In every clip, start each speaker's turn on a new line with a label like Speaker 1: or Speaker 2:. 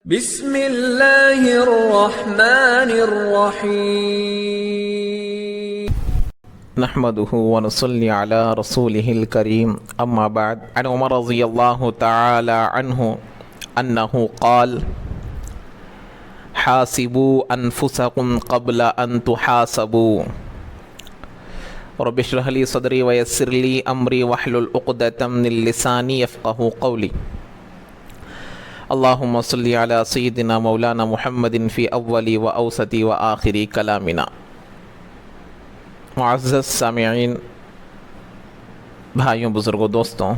Speaker 1: بسم اللہ الرحمن الرحیم
Speaker 2: نحمده ونصلي على رسوله الكريم اما بعد عن عمر رضي الله تعالى عنه انه قال حاسبوا انفسكم قبل ان تحاسبوا رب اشرح لي صدري ويسر لي امري واحلل عقدة من لساني يفقهوا قولي اللهم صل على سيدنا مولانا محمد في اول واوسط واخر كلامنا. معزز سامعین، بھائیوں، بزرگوں، دوستوں،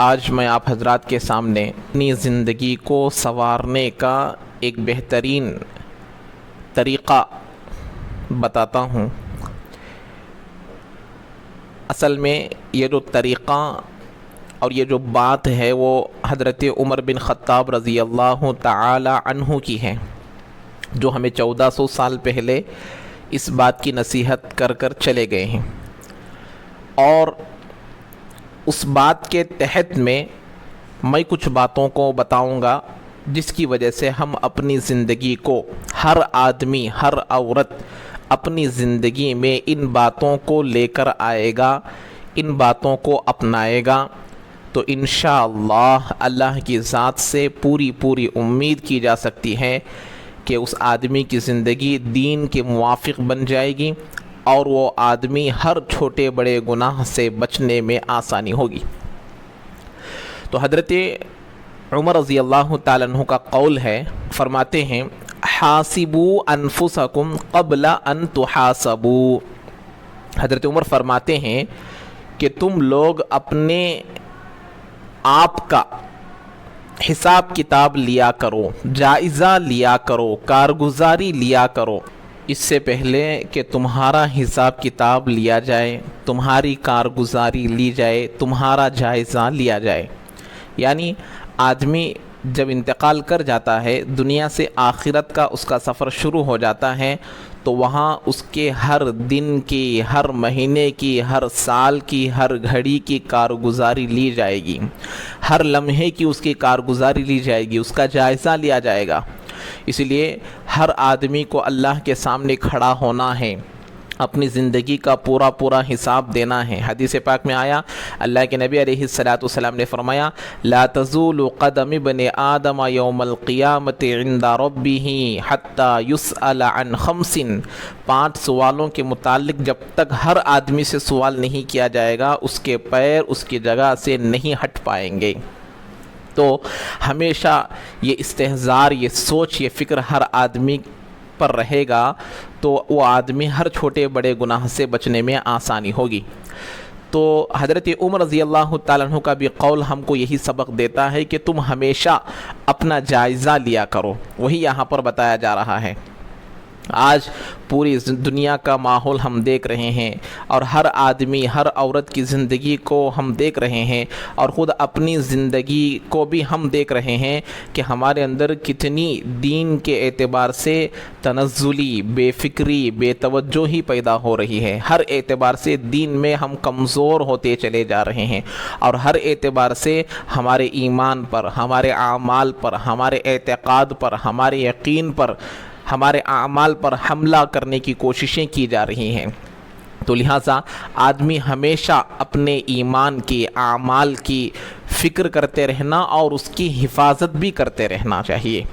Speaker 2: آج میں آپ حضرات کے سامنے اپنی زندگی کو سنوارنے کا ایک بہترین طریقہ بتاتا ہوں. اصل میں یہ جو طریقہ اور یہ جو بات ہے وہ حضرت عمر بن خطاب رضی اللہ تعالی عنہ کی ہے، جو ہمیں 1400 سال پہلے اس بات کی نصیحت کر کر چلے گئے ہیں. اور اس بات کے تحت میں کچھ باتوں کو بتاؤں گا جس کی وجہ سے ہم اپنی زندگی کو، ہر آدمی، ہر عورت اپنی زندگی میں ان باتوں کو لے کر آئے گا، ان باتوں کو اپنائے گا تو انشاءاللہ اللہ کی ذات سے پوری امید کی جا سکتی ہے کہ اس آدمی کی زندگی دین کے موافق بن جائے گی اور وہ آدمی ہر چھوٹے بڑے گناہ سے بچنے میں آسانی ہوگی. تو حضرت عمر رضی اللہ تعالیٰ عنہ کا قول ہے، فرماتے ہیں حاسبوا انفسکم قبل ان تحاسبوا. حضرت عمر فرماتے ہیں کہ تم لوگ اپنے آپ کا حساب کتاب لیا کرو، جائزہ لیا کرو، کارگزاری لیا کرو، اس سے پہلے کہ تمہارا حساب کتاب لیا جائے، تمہاری کارگزاری لی جائے، تمہارا جائزہ لیا جائے. یعنی آدمی جب انتقال کر جاتا ہے، دنیا سے آخرت کا اس کا سفر شروع ہو جاتا ہے، تو وہاں اس کے ہر دن کی، ہر مہینے کی، ہر سال کی، ہر گھڑی کی کارگزاری لی جائے گی، ہر لمحے کی اس کی کارگزاری لی جائے گی، اس کا جائزہ لیا جائے گا. اس لیے ہر آدمی کو اللہ کے سامنے کھڑا ہونا ہے، اپنی زندگی کا پورا حساب دینا ہے. حدیث پاک میں آیا، اللہ کے نبی علیہ السلام نے فرمایا لا تزول قدم ابن آدم یوم القیامت عند ربہ حتی یسأل عن 5 سوالوں کے متعلق جب تک ہر آدمی سے سوال نہیں کیا جائے گا، اس کے پیر اس کی جگہ سے نہیں ہٹ پائیں گے. تو ہمیشہ یہ استحضار، یہ سوچ، یہ فکر ہر آدمی پر رہے گا تو وہ آدمی ہر چھوٹے بڑے گناہ سے بچنے میں آسانی ہوگی. تو حضرت عمر رضی اللہ تعالیٰ عنہ کا بھی قول ہم کو یہی سبق دیتا ہے کہ تم ہمیشہ اپنا جائزہ لیا کرو. وہی یہاں پر بتایا جا رہا ہے. آج پوری دنیا کا ماحول ہم دیکھ رہے ہیں اور ہر آدمی، ہر عورت کی زندگی کو ہم دیکھ رہے ہیں اور خود اپنی زندگی کو بھی ہم دیکھ رہے ہیں کہ ہمارے اندر کتنی دین کے اعتبار سے تنزلی، بے فکری، بے توجہی پیدا ہو رہی ہے. ہر اعتبار سے دین میں ہم کمزور ہوتے چلے جا رہے ہیں اور ہر اعتبار سے ہمارے ایمان پر، ہمارے اعمال پر، ہمارے اعتقاد پر، ہمارے یقین پر، ہمارے اعمال پر حملہ کرنے کی کوششیں کی جا رہی ہیں. تو لہٰذا آدمی ہمیشہ اپنے ایمان کی، اعمال کی فکر کرتے رہنا اور اس کی حفاظت بھی کرتے رہنا چاہیے.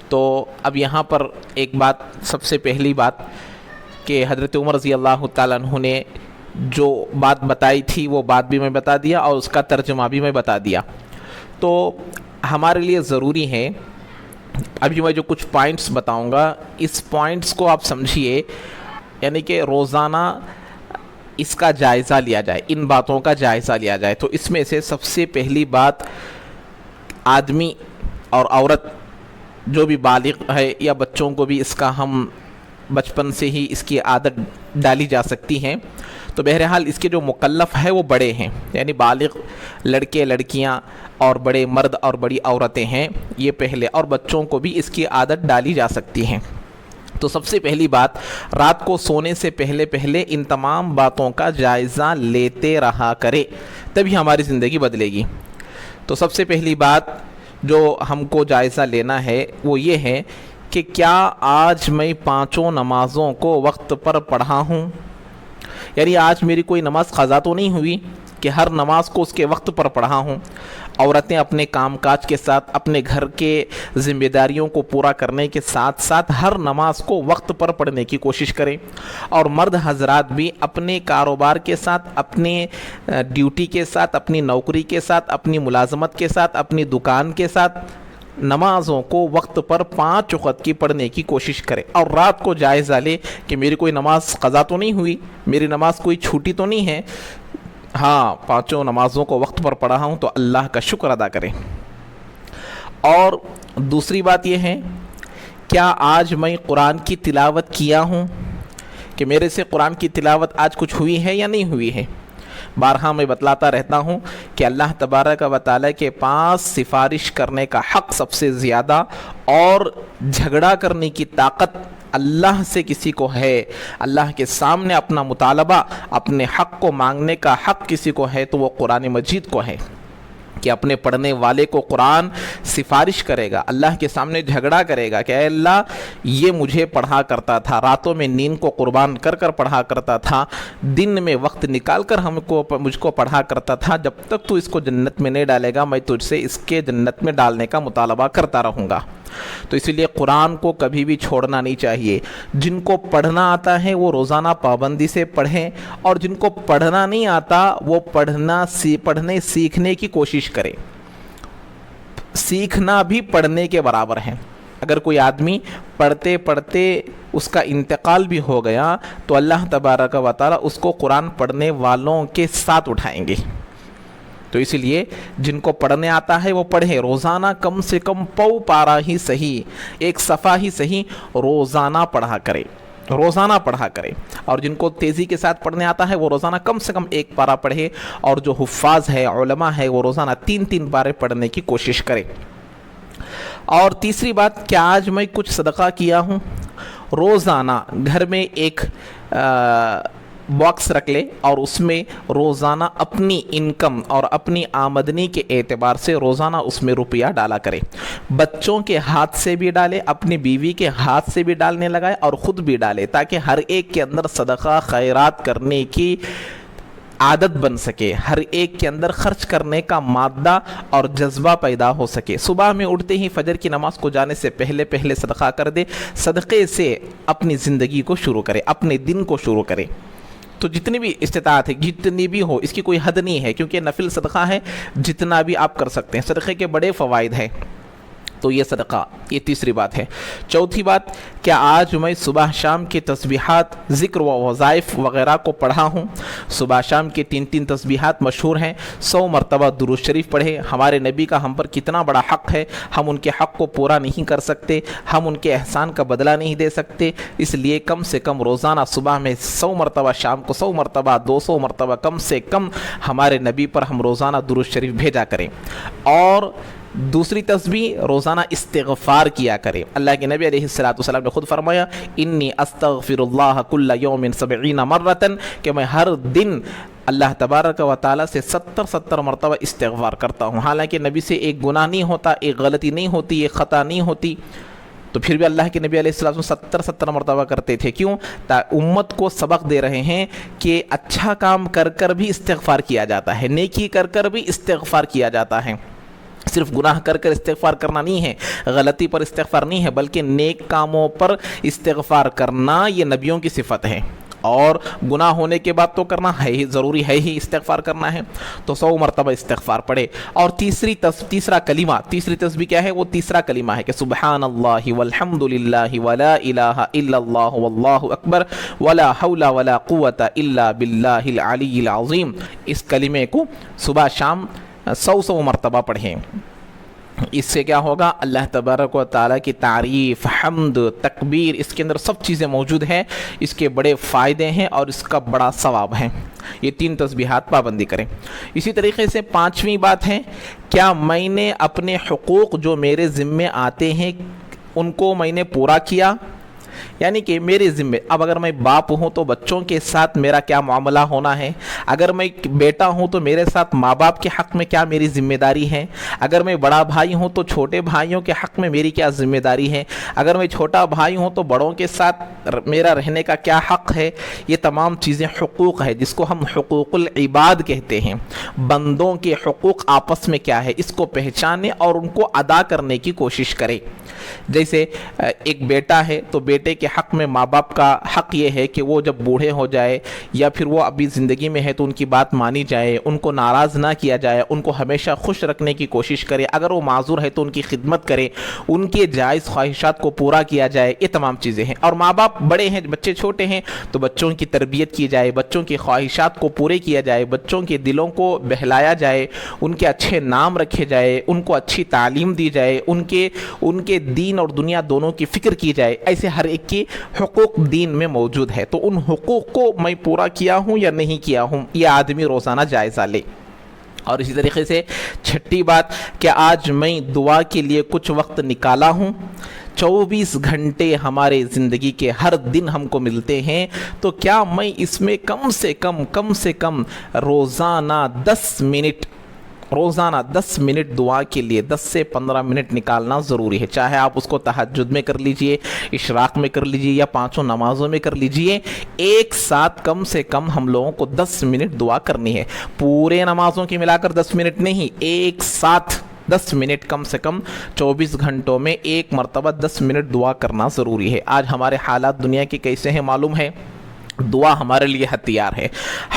Speaker 2: تو اب یہاں پر ایک بات، سب سے پہلی بات کہ حضرت عمر رضی اللہ تعالیٰ عنہ نے جو بات بتائی تھی وہ بات بھی میں بتا دیا اور اس کا ترجمہ بھی میں بتا دیا. تو ہمارے لیے ضروری ہے، ابھی میں جو کچھ پوائنٹس بتاؤں گا اس پوائنٹس کو آپ سمجھیے، یعنی کہ روزانہ اس کا جائزہ لیا جائے، ان باتوں کا جائزہ لیا جائے. تو اس میں سے سب سے پہلی بات، آدمی اور عورت جو بھی بالغ ہے یا بچوں کو بھی اس کا ہم بچپن سے ہی اس کی عادت ڈالی جا سکتی ہیں. تو بہرحال اس کے جو مکلف ہے وہ بڑے ہیں، یعنی بالغ لڑکے، لڑکیاں اور بڑے مرد اور بڑی عورتیں ہیں، یہ پہلے، اور بچوں کو بھی اس کی عادت ڈالی جا سکتی ہیں. تو سب سے پہلی بات، رات کو سونے سے پہلے ان تمام باتوں کا جائزہ لیتے رہا کرے، تبھی ہماری زندگی بدلے گی. تو سب سے پہلی بات جو ہم کو جائزہ لینا ہے وہ یہ ہے کہ کیا آج میں 5 نمازوں کو وقت پر پڑھا ہوں؟ یعنی آج میری کوئی نماز قضا تو نہیں ہوئی کہ ہر نماز کو اس کے وقت پر پڑھا ہوں۔ عورتیں اپنے کام کاج کے ساتھ اپنے گھر کے ذمہ داریوں کو پورا کرنے کے ساتھ ساتھ ہر نماز کو وقت پر پڑھنے کی کوشش کریں، اور مرد حضرات بھی اپنے کاروبار کے ساتھ، اپنے ڈیوٹی کے ساتھ، اپنی نوکری کے ساتھ، اپنی ملازمت کے ساتھ، اپنی دکان کے ساتھ نمازوں کو وقت پر 5 وقت کی پڑھنے کی کوشش کرے، اور رات کو جائزہ لے کہ میری کوئی نماز قضا تو نہیں ہوئی، میری نماز کوئی چھوٹی تو نہیں ہے، ہاں 5 نمازوں کو وقت پر پڑھا ہوں، تو اللہ کا شکر ادا کریں۔ اور دوسری بات یہ ہے، کیا آج میں قرآن کی تلاوت کیا ہوں؟ کہ میرے سے قرآن کی تلاوت آج کچھ ہوئی ہے یا نہیں ہوئی ہے؟ بارہا میں بتلاتا رہتا ہوں کہ اللہ تبارک و تعالیٰ کے پاس سفارش کرنے کا حق سب سے زیادہ، اور جھگڑا کرنے کی طاقت اللہ سے کسی کو ہے، اللہ کے سامنے اپنا مطالبہ، اپنے حق کو مانگنے کا حق کسی کو ہے تو وہ قرآن مجید کو ہے، کہ اپنے پڑھنے والے کو قرآن سفارش کرے گا، اللہ کے سامنے جھگڑا کرے گا کہ اے اللہ یہ مجھے پڑھا کرتا تھا، راتوں میں نیند کو قربان کر کر پڑھا کرتا تھا، دن میں وقت نکال کر مجھ کو پڑھا کرتا تھا، جب تک تو اس کو جنت میں نہیں ڈالے گا میں تجھ سے اس کے جنت میں ڈالنے کا مطالبہ کرتا رہوں گا۔ تو اسی لیے قرآن کو کبھی بھی چھوڑنا نہیں چاہیے۔ جن کو پڑھنا آتا ہے وہ روزانہ پابندی سے پڑھیں، اور جن کو پڑھنا نہیں آتا وہ پڑھنے سیکھنے کی کوشش کریں۔ سیکھنا بھی پڑھنے کے برابر ہے۔ اگر کوئی آدمی پڑھتے پڑھتے اس کا انتقال بھی ہو گیا تو اللہ تبارک و تعالیٰ اس کو قرآن پڑھنے والوں کے ساتھ اٹھائیں گے۔ تو اسی لیے جن کو پڑھنے آتا ہے وہ پڑھے، روزانہ کم سے کم پارہ ہی صحیح، 1 صفحہ ہی صحیح روزانہ پڑھا کرے، اور جن کو تیزی کے ساتھ پڑھنے آتا ہے وہ روزانہ کم سے کم 1 پارہ پڑھے، اور جو حفاظ ہے، علماء ہے، وہ روزانہ 3 پارے پڑھنے کی کوشش کرے۔ اور تیسری بات، کیا آج میں کچھ صدقہ کیا ہوں؟ روزانہ گھر میں ایک باکس رکھ لے اور اس میں روزانہ اپنی انکم اور اپنی آمدنی کے اعتبار سے روزانہ اس میں روپیہ ڈالا کرے، بچوں کے ہاتھ سے بھی ڈالے، اپنی بیوی کے ہاتھ سے بھی ڈالنے لگائے اور خود بھی ڈالے، تاکہ ہر ایک کے اندر صدقہ خیرات کرنے کی عادت بن سکے، ہر ایک کے اندر خرچ کرنے کا مادہ اور جذبہ پیدا ہو سکے۔ صبح میں اٹھتے ہی فجر کی نماز کو جانے سے پہلے صدقہ کر دے، صدقے سے اپنی زندگی کو شروع کرے، اپنے دن کو شروع کرے۔ تو جتنی بھی استطاعت ہے، جتنی بھی ہو، اس کی کوئی حد نہیں ہے، کیونکہ نفل صدقہ ہے، جتنا بھی آپ کر سکتے ہیں۔ صدقے کے بڑے فوائد ہیں، تو یہ صدقہ، یہ تیسری بات ہے۔ چوتھی بات، کیا آج میں صبح شام کے تسبیحات، ذکر و وظائف وغیرہ کو پڑھا ہوں؟ صبح شام کے 3 تسبیحات مشہور ہیں، 100 مرتبہ درود شریف پڑھے۔ ہمارے نبی کا ہم پر کتنا بڑا حق ہے، ہم ان کے حق کو پورا نہیں کر سکتے، ہم ان کے احسان کا بدلہ نہیں دے سکتے، اس لیے کم سے کم روزانہ صبح میں 100 مرتبہ، شام کو 100 مرتبہ، 200 مرتبہ کم سے کم ہمارے نبی پر ہم روزانہ درود شریف بھیجا کریں۔ اور دوسری تسبیح، روزانہ استغفار کیا کرے۔ اللہ کے نبی علیہ السلام نے خود فرمایا، انی استغفر اللہ کل یوم 70 مرتن، کہ میں ہر دن اللہ تبارک و تعالیٰ سے 70 مرتبہ استغفار کرتا ہوں۔ حالانکہ نبی سے ایک گناہ نہیں ہوتا، ایک غلطی نہیں ہوتی، ایک خطا نہیں ہوتی، تو پھر بھی اللہ کے نبی علیہ السلام 70 مرتبہ کرتے تھے۔ کیوں؟ امت کو سبق دے رہے ہیں کہ اچھا کام کر کر بھی استغفار کیا جاتا ہے، نیکی کر کر بھی استغفار کیا جاتا ہے، صرف گناہ کر کر استغفار کرنا نہیں ہے، غلطی پر استغفار نہیں ہے، بلکہ نیک کاموں پر استغفار کرنا یہ نبیوں کی صفت ہے، اور گناہ ہونے کے بعد تو کرنا ہے ہی، ضروری ہے ہی استغفار کرنا ہے، تو 100 مرتبہ استغفار پڑھے۔ اور تیسرا کلمہ، تیسری تسبیح کیا ہے؟ وہ تیسرا کلمہ ہے کہ سبحان اللہ والحمد للہ ولا الہ الا اللہ واللہ اکبر ولا حول ولا قوت الا باللہ العلی العظیم۔ اس کلمے کو صبح شام 100 مرتبہ پڑھیں۔ اس سے کیا ہوگا؟ اللہ تبارک و تعالیٰ کی تعریف، حمد، تکبیر، اس کے اندر سب چیزیں موجود ہیں، اس کے بڑے فائدے ہیں اور اس کا بڑا ثواب ہے۔ یہ 3 تسبیحات پابندی کریں۔ اسی طریقے سے 5ویں بات ہے، کیا میں نے اپنے حقوق جو میرے ذمے آتے ہیں ان کو میں نے پورا کیا؟ یعنی کہ میرے ذمے، اب اگر میں باپ ہوں تو بچوں کے ساتھ میرا کیا معاملہ ہونا ہے، اگر میں بیٹا ہوں تو میرے ساتھ ماں باپ کے حق میں کیا میری ذمہ داری ہے، اگر میں بڑا بھائی ہوں تو چھوٹے بھائیوں کے حق میں میری کیا ذمہ داری ہے، اگر میں چھوٹا بھائی ہوں تو بڑوں کے ساتھ میرا رہنے کا کیا حق ہے۔ یہ تمام چیزیں حقوق ہے، جس کو ہم حقوق العباد کہتے ہیں۔ بندوں کے حقوق آپس میں کیا ہے، اس کو پہچانے اور ان کو ادا کرنے کی کوشش کرے۔ جیسے ایک بیٹا ہے تو بیٹے کے حق میں ماں باپ کا حق یہ ہے کہ وہ جب بوڑھے ہو جائے یا پھر وہ ابھی زندگی میں ہے تو ان کی بات مانی جائے، ان کو ناراض نہ کیا جائے، ان کو ہمیشہ خوش رکھنے کی کوشش کرے، اگر وہ معذور ہے تو ان کی خدمت کرے، ان کے جائز خواہشات کو پورا کیا جائے۔ یہ تمام چیزیں ہیں۔ اور ماں باپ بڑے ہیں، بچے چھوٹے ہیں تو بچوں کی تربیت کی جائے، بچوں کی خواہشات کو پورے کیا جائے، بچوں کے دلوں کو بہلایا جائے، ان کے اچھے نام رکھے جائے، ان کو اچھی تعلیم دی جائے، ان کے دین اور دنیا دونوں کی فکر کی جائے۔ ایسے ہر ایک کی حقوق دین میں موجود ہے، تو ان حقوق کو میں پورا کیا ہوں یا نہیں کیا ہوں، یہ آدمی روزانہ جائزہ لے۔ اور اسی طریقے سے چھٹی بات کہ آج میں دعا کے لیے کچھ وقت نکالا ہوں۔ 24 گھنٹے ہمارے زندگی کے ہر دن ہم کو ملتے ہیں، تو کیا میں اس میں کم سے کم روزانہ 10 منٹ دعا کے لیے 10 سے 15 منٹ نکالنا ضروری ہے۔ چاہے آپ اس کو تہجد میں کر لیجئے، اشراق میں کر لیجئے یا 5 نمازوں میں کر لیجئے، ایک ساتھ کم سے کم ہم لوگوں کو 10 منٹ دعا کرنی ہے۔ پورے نمازوں کی ملا کر 10 منٹ نہیں، ایک ساتھ 10 منٹ، کم سے کم 24 گھنٹوں میں ایک مرتبہ 10 منٹ دعا کرنا ضروری ہے۔ آج ہمارے حالات دنیا کے کیسے ہیں معلوم ہے؟ دعا ہمارے لیے ہتھیار ہے۔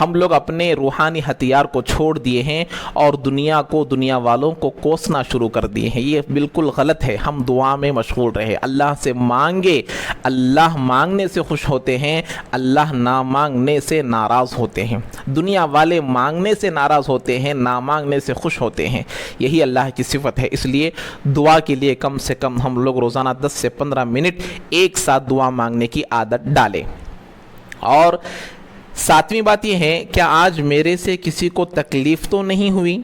Speaker 2: ہم لوگ اپنے روحانی ہتھیار کو چھوڑ دیے ہیں اور دنیا والوں کو کوسنا شروع کر دیے ہیں۔ یہ بالکل غلط ہے۔ ہم دعا میں مشغول رہے، اللہ سے مانگے۔ اللہ مانگنے سے خوش ہوتے ہیں، اللہ نہ مانگنے سے ناراض ہوتے ہیں۔ دنیا والے مانگنے سے ناراض ہوتے ہیں، نہ مانگنے سے خوش ہوتے ہیں۔ یہی اللہ کی صفت ہے۔ اس لیے دعا کے لیے کم سے کم ہم لوگ روزانہ 10 سے 15 منٹ ایک ساتھ دعا مانگنے کی عادت ڈالیں۔ اور 7ویں بات یہ ہے کہ آج میرے سے کسی کو تکلیف تو نہیں ہوئی؟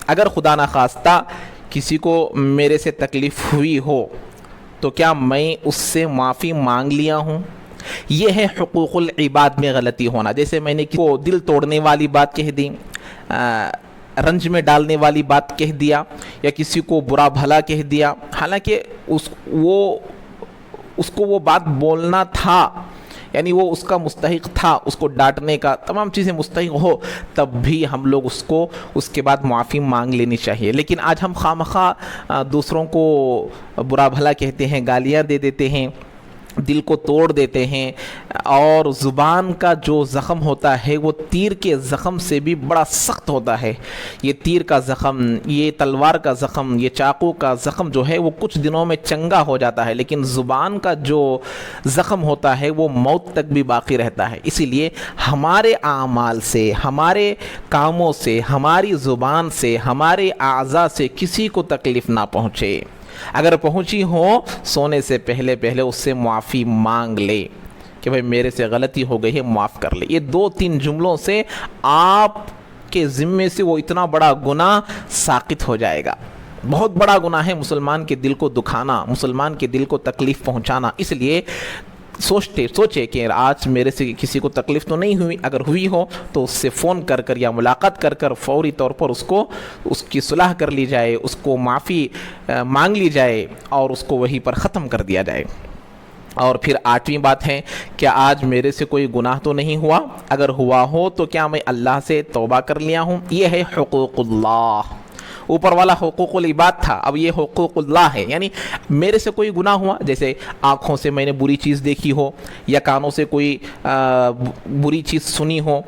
Speaker 2: اگر خدا نخواستہ کسی کو میرے سے تکلیف ہوئی ہو تو کیا میں اس سے معافی مانگ لیا ہوں؟ یہ ہے حقوق العباد میں غلطی ہونا۔ جیسے میں نے کسی کو دل توڑنے والی بات کہہ دی، رنج میں ڈالنے والی بات کہہ دیا، یا کسی کو برا بھلا کہہ دیا، حالانکہ اس کو وہ بات بولنا تھا، یعنی وہ اس کا مستحق تھا، اس کو ڈانٹنے کا، تمام چیزیں مستحق ہو، تب بھی ہم لوگ اس کے بعد معافی مانگ لینی چاہیے۔ لیکن آج ہم خواہ دوسروں کو برا بھلا کہتے ہیں، گالیاں دے دیتے ہیں، دل کو توڑ دیتے ہیں، اور زبان کا جو زخم ہوتا ہے وہ تیر کے زخم سے بھی بڑا سخت ہوتا ہے۔ یہ تیر کا زخم، یہ تلوار کا زخم، یہ چاقو کا زخم جو ہے وہ کچھ دنوں میں چنگا ہو جاتا ہے، لیکن زبان کا جو زخم ہوتا ہے وہ موت تک بھی باقی رہتا ہے۔ اسی لیے ہمارے اعمال سے، ہمارے کاموں سے، ہماری زبان سے، ہمارے اعضاء سے کسی کو تکلیف نہ پہنچے۔ اگر پہنچی ہو، سونے سے پہلے اس سے معافی مانگ لے کہ بھئی میرے سے غلطی ہو گئی ہے، معاف کر لے۔ یہ 2-3 جملوں سے آپ کے ذمے سے وہ اتنا بڑا گناہ ساقط ہو جائے گا۔ بہت بڑا گناہ ہے مسلمان کے دل کو دکھانا، مسلمان کے دل کو تکلیف پہنچانا۔ اس لیے سوچے کہ آج میرے سے کسی کو تکلیف تو نہیں ہوئی، اگر ہوئی ہو تو اس سے فون کر یا ملاقات کر فوری طور پر اس کی صلح کر لی جائے، اس کو معافی مانگ لی جائے اور اس کو وہیں پر ختم کر دیا جائے۔ اور پھر 8ویں بات ہے کہ آج میرے سے کوئی گناہ تو نہیں ہوا، اگر ہوا ہو تو کیا میں اللہ سے توبہ کر لیا ہوں؟ یہ ہے حقوق اللہ۔ اوپر والا حقوق العباد تھا، اب یہ حقوق اللہ ہے، یعنی میرے سے کوئی گناہ ہوا، جیسے آنکھوں سے میں نے بری چیز دیکھی ہو، یا کانوں سے کوئی بری چیز سنی ہو،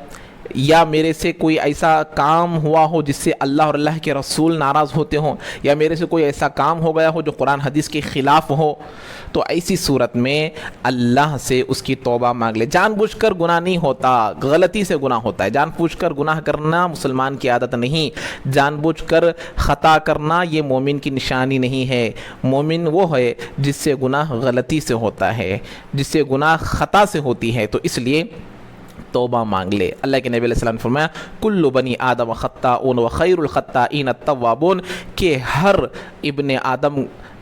Speaker 2: یا میرے سے کوئی ایسا کام ہوا ہو جس سے اللہ اور اللہ کے رسول ناراض ہوتے ہوں، یا میرے سے کوئی ایسا کام ہو گیا ہو جو قرآن حدیث کے خلاف ہو، تو ایسی صورت میں اللہ سے اس کی توبہ مانگ لے۔ جان بوجھ کر گناہ نہیں ہوتا، غلطی سے گناہ ہوتا ہے۔ جان بوجھ کر گناہ کرنا مسلمان کی عادت نہیں، جان بوجھ کر خطا کرنا یہ مومن کی نشانی نہیں ہے۔ مومن وہ ہے جس سے گناہ غلطی سے ہوتا ہے، جس سے گناہ خطا سے ہوتی ہے، تو اس لیے توبہ مانگ لے۔ اللہ کے نبی علیہ السلام نے فرمایا کل بنی آدم خطاؤن و خیر الخطائین التوابون، کہ ہر ابن آدم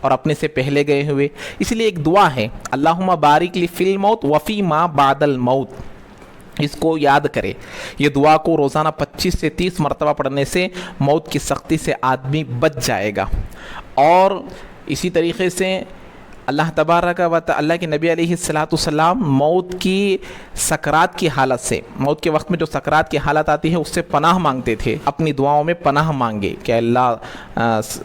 Speaker 2: اور اپنے سے پہلے گئے ہوئے. اس لیے ایک دعا ہے اللہم بارک لی فی الموت وفی ما بعد الموت. اس کو یاد کرے. یہ دعا کو روزانہ 25 سے 30 مرتبہ پڑھنے سے موت کی سختی سے آدمی بچ جائے گا. اور اسی طریقے سے اللہ تبارک و تعالی اللہ کے نبی علیہ السلام موت کی سکرات کی حالت سے، موت کے وقت میں جو سکرات کی حالت آتی ہے اس سے پناہ مانگتے تھے. اپنی دعاؤں میں پناہ مانگے کہ اللہ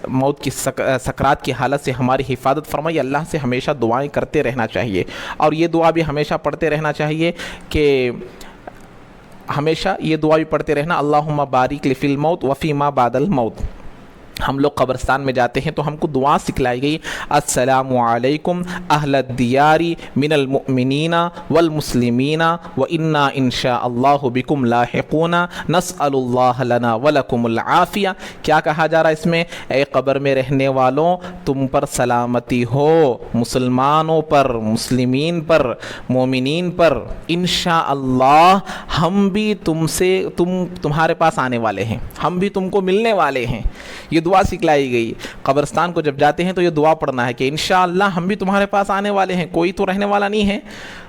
Speaker 2: موت کی سکرات کی حالت سے ہماری حفاظت فرمائے. اللہ سے ہمیشہ دعائیں کرتے رہنا چاہیے، اور یہ دعا بھی ہمیشہ پڑھتے رہنا چاہیے کہ ہمیشہ یہ دعا بھی پڑھتے رہنا اللہم بارک لی فی الموت وفی ما بعد الموت. ہم لوگ قبرستان میں جاتے ہیں تو ہم کو دعا سکھلائی گئی السلام علیکم اہل الدیار من المؤمنین والمسلمین وإنا انشاء اللہ بکم لاحقون نسأل اللہ لنا ولکم العافیہ. کیا کہا جا رہا ہے اس میں؟ اے قبر میں رہنے والوں، تم پر سلامتی ہو، مسلمانوں پر، مسلمین پر، مومنین پر. انشاءاللہ ہم بھی تمہارے پاس آنے والے ہیں، ہم بھی تم کو ملنے والے ہیں. یہ دعا سکھلائی گئی. قبرستان کو جب جاتے ہیں تو یہ دعا پڑھنا ہے کہ انشاءاللہ ہم بھی تمہارے پاس آنے والے ہیں، کوئی تو رہنے والا نہیں ہے.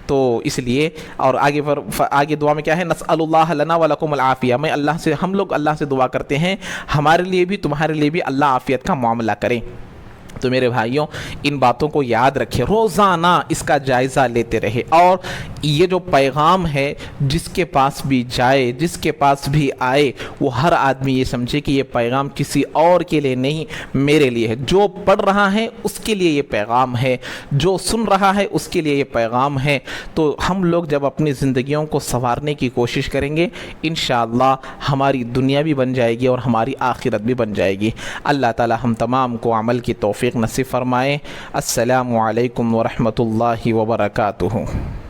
Speaker 2: تو اس لیے اور آگے دعا میں کیا ہے؟ نسأل اللہ لنا ولکم العافیہ. ہم لوگ اللہ سے دعا کرتے ہیں ہمارے لیے بھی تمہارے لیے بھی اللہ عافیت کا معاملہ کریں. تو میرے بھائیوں ان باتوں کو یاد رکھیں، روزانہ اس کا جائزہ لیتے رہے. اور یہ جو پیغام ہے جس کے پاس بھی جائے، جس کے پاس بھی آئے، وہ ہر آدمی یہ سمجھے کہ یہ پیغام کسی اور کے لیے نہیں، میرے لیے ہے. جو پڑھ رہا ہے اس کے لیے یہ پیغام ہے، جو سن رہا ہے اس کے لیے یہ پیغام ہے. تو ہم لوگ جب اپنی زندگیوں کو سنوارنے کی کوشش کریں گے انشاءاللہ ہماری دنیا بھی بن جائے گی اور ہماری آخرت بھی بن جائے گی. اللہ تعالی ہم تمام کو عمل کی توفیق نصیب فرمائے. السلام علیکم ورحمۃ اللہ وبرکاتہ.